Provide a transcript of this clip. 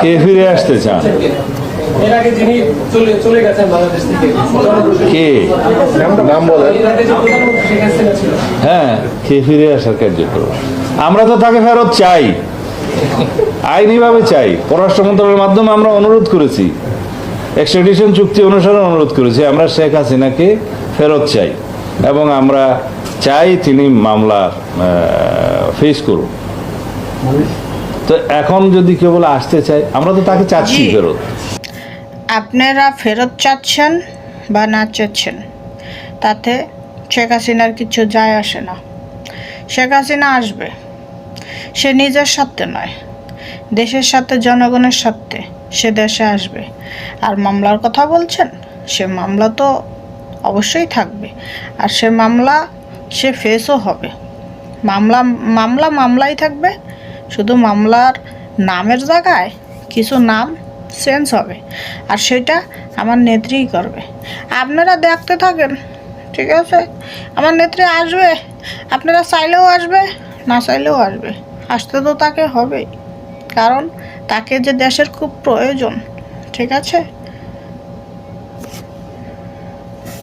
কে ফিরে আসতে চান? এর আগে যিনি চলে গেছেন বাংলাদেশ থেকে, কে নাম বলেন। এর আগে যে প্রধানমন্ত্রী শেখ হাসিনা ছিল, হ্যাঁ, কে ফিরে আসার কার্যক্রম আমরা তো তাকে ফেরত চাই, আইনিভাবে চাই। পররাষ্ট্র মন্ত্রণালয়ের মাধ্যমে আমরা অনুরোধ করেছি, এক্সট্রাডিশন চুক্তি অনুসারে অনুরোধ করেছি, আমরা শেখ হাসিনাকে ফেরত চাই এবং আমরা চাই তিনি মামলা ফেস করুন। তো এখন যদি কেবল আসতে চাই, আমরা তো তাকে চাচ্ছি জি। ফেরত। আপনারা ফেরত চাচ্ছেন বা না চাচ্ছেন তাতে শেখ হাসিনার কিছু যায় আসে না। শেখ হাসিনা আসবে, সে নিজের স্বার্থে নয়, দেশের সাথে, জনগণের স্বার্থে সে দেশে আসবে। আর মামলার কথা বলছেন, সে মামলা তো অবশ্যই থাকবে, আর সে মামলা সে ফেসও হবে। মামলাই থাকবে, শুধু মামলার নামের জায়গায় কিছু নাম চেঞ্জ হবে, আর সেটা আমার নেত্রীই করবে। আপনারা দেখতে থাকেন, ঠিক আছে? আমার নেত্রী আসবে, আপনারা চাইলেও আসবে, না চাইলেও আসবে, আসতে তো তাকে হবেই, কারণ তাকে যে দেশের খুব প্রয়োজন, ঠিক আছে?